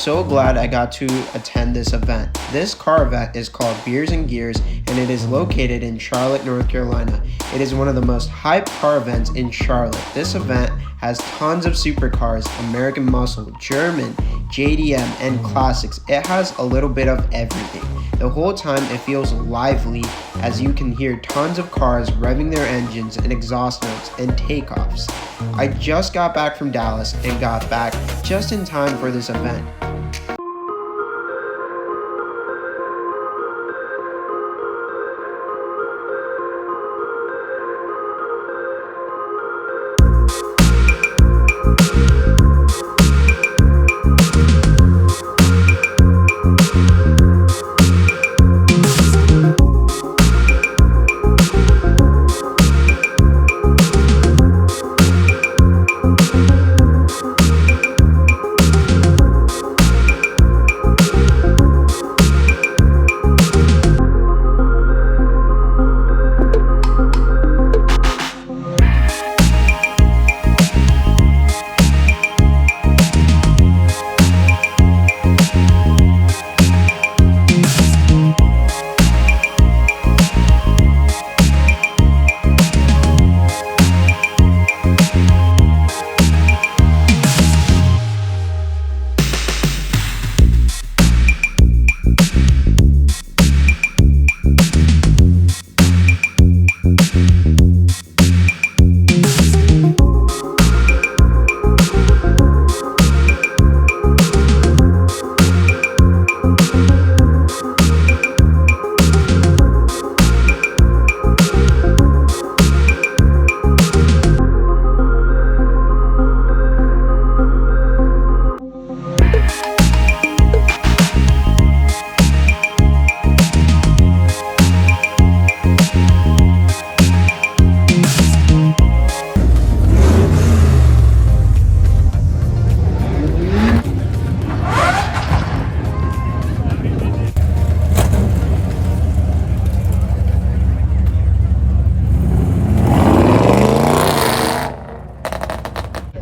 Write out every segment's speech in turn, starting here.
so glad I got to attend this event. This car event is called Beers and Gears, and it is located in Charlotte, North Carolina. It is one of the most hyped car events in Charlotte. This event has tons of supercars, American muscle, German, JDM, and classics. It has a little bit of everything. The whole time it feels lively as you can hear tons of cars revving their engines and exhaust notes and takeoffs. I just got back from Dallas and got back just in time for this event.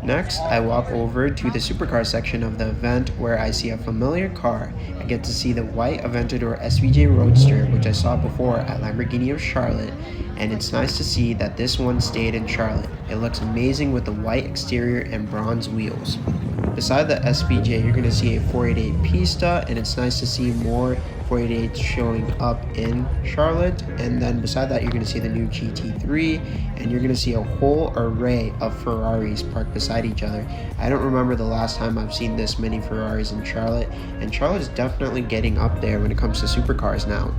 Next, I walk over to the supercar section of the event where I see a familiar car. I get to see the white Aventador SVJ Roadster, which I saw before at Lamborghini of Charlotte, and it's nice to see that this one stayed in Charlotte. It looks amazing with the white exterior and bronze wheels. Beside the SVJ, you're going to see a 488 Pista, and it's nice to see more 488s showing up in Charlotte. And then beside that, you're going to see the new GT3, and you're going to see a whole array of Ferraris parked beside each other. I don't remember the last time I've seen this many Ferraris in Charlotte, and Charlotte is definitely getting up there when it comes to supercars now.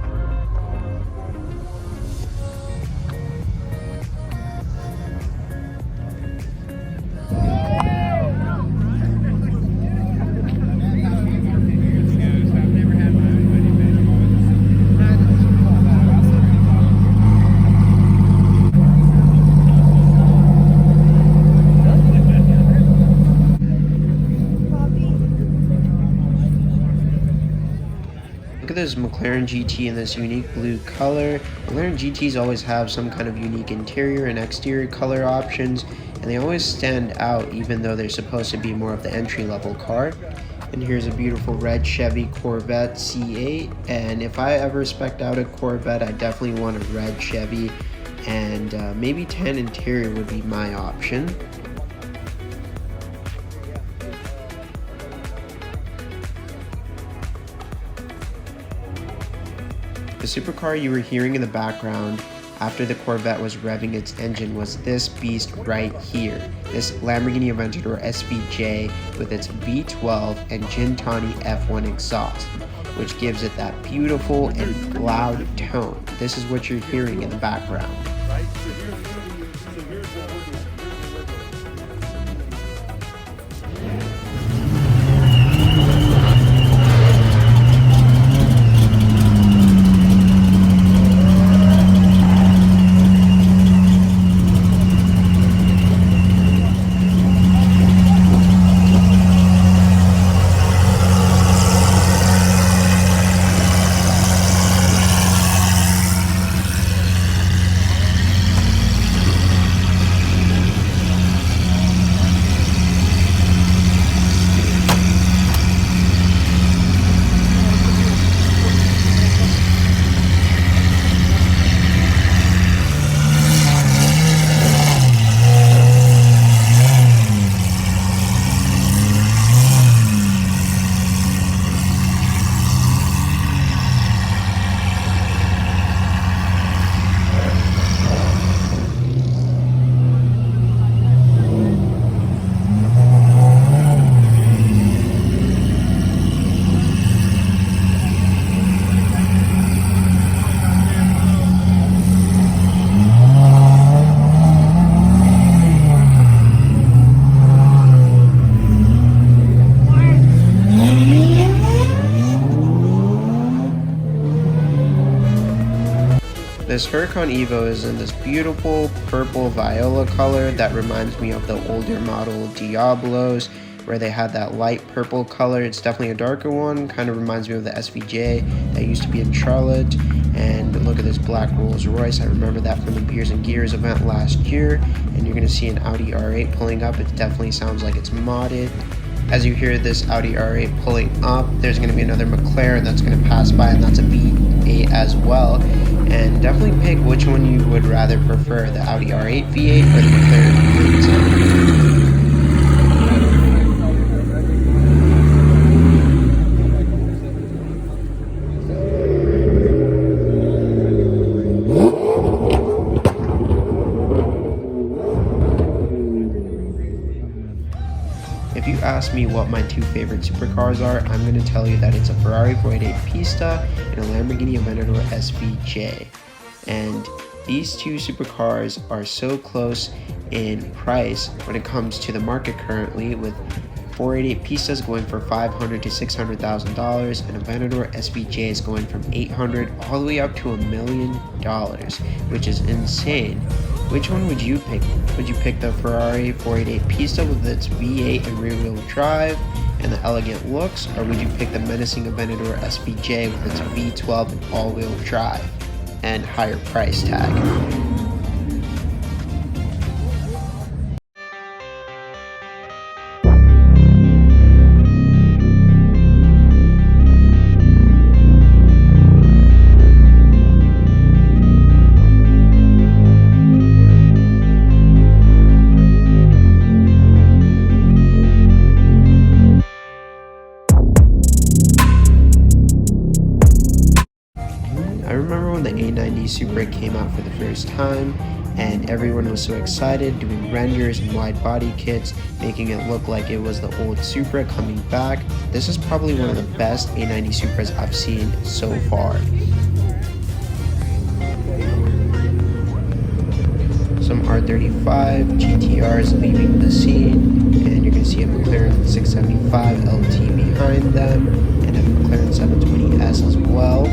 Look at this McLaren GT in this unique blue color. McLaren GTs always have some kind of unique interior and exterior color options, and they always stand out even though they're supposed to be more of the entry-level car. And here's a beautiful red Chevy Corvette C8, and if I ever spec'd out a Corvette, I definitely want a red Chevy, and maybe tan interior would be my option. The supercar you were hearing in the background after the Corvette was revving its engine was this beast right here, this Lamborghini Aventador SVJ with its V12 and Gintani F1 exhaust, which gives it that beautiful and loud tone. This is what you're hearing in the background. This Huracan Evo is in this beautiful purple viola color that reminds me of the older model Diablos, where they had that light purple color. It's definitely a darker one, kind of reminds me of the SVJ that used to be in Charlotte. And look at this black Rolls Royce. I remember that from the Beers and Gears event last year. And you're gonna see an Audi R8 pulling up. It definitely sounds like it's modded. As you hear this Audi R8 pulling up, there's gonna be another McLaren that's gonna pass by, and that's a V8 as well. And definitely pick which one you would rather prefer, the Audi R8 V8 or the McLaren V8. If you ask me what my two favorite supercars are, I'm going to tell you that it's a Ferrari 488 Pista and a Lamborghini Aventador SVJ. And these two supercars are so close in price when it comes to the market currently, with 488 Pistas going for $500,000 to $600,000 and Aventador SVJ is going from $800,000 all the way up to $1 million, which is insane. Which one would you pick? Would you pick the Ferrari 488 Pista with its V8 and rear-wheel drive and the elegant looks, or would you pick the menacing Aventador SVJ with its V12 and all-wheel drive and higher price tag? I remember when the A90 Supra came out for the first time, and everyone was so excited, doing renders and wide body kits, making it look like it was the old Supra coming back. This is probably one of the best A90 Supras I've seen so far. Some R35 GTRs leaving the scene, and you're going to see a McLaren 675 LT behind them, and a McLaren 720S as well.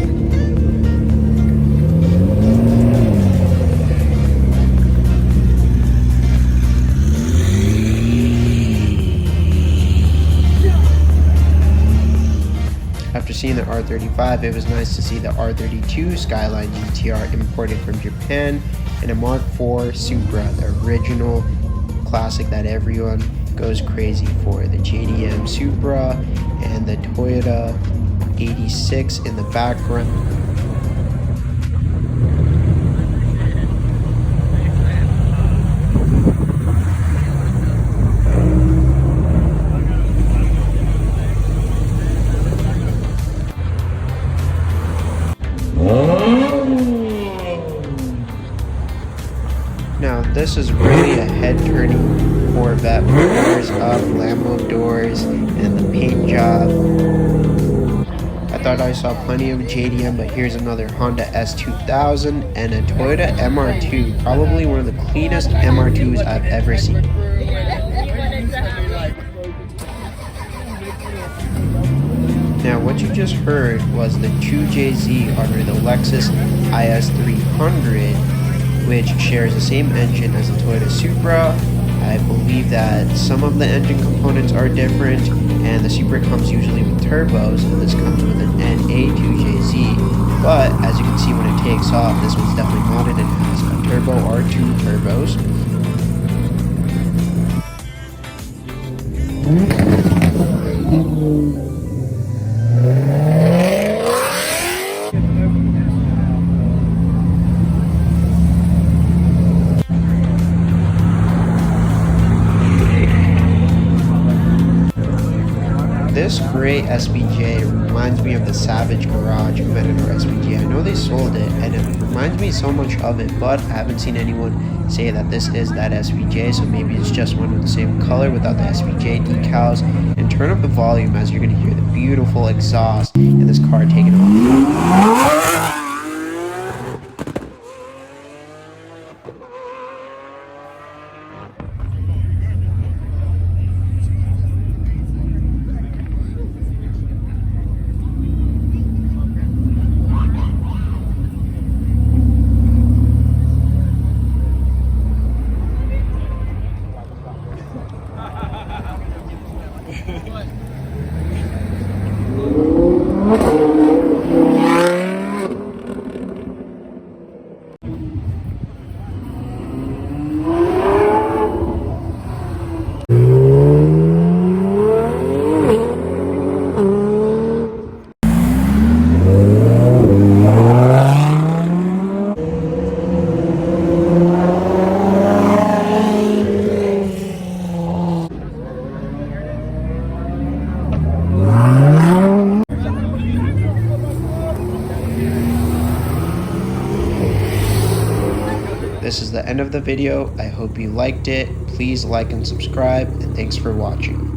After seeing the R35, it was nice to see the R32 Skyline GTR imported from Japan, and a Mark IV Supra, the original classic that everyone goes crazy for. The JDM Supra and the Toyota 86 in the background. Now this is really a head-turning Corvette with doors up, Lambo doors, and the paint job. I thought I saw plenty of JDM, but here's another Honda S2000 and a Toyota MR2, probably one of the cleanest MR2s I've ever seen. Now what you just heard was the 2JZ under the Lexus IS300, which shares the same engine as the Toyota Supra. I believe that some of the engine components are different, and the Supra comes usually with turbos, and this comes with an NA2JZ. But as you can see when it takes off, this one's definitely modded and has a turbo or two turbos. This gray SVJ reminds me of the Savage Garage Aventador SVJ. I know they sold it, and it reminds me so much of it, but I haven't seen anyone say that this is that SVJ, so maybe it's just one with the same color without the SVJ decals. And turn up the volume as you're going to hear the beautiful exhaust in this car taking off. the end of the video. I hope you liked it. Please like and subscribe, and thanks for watching.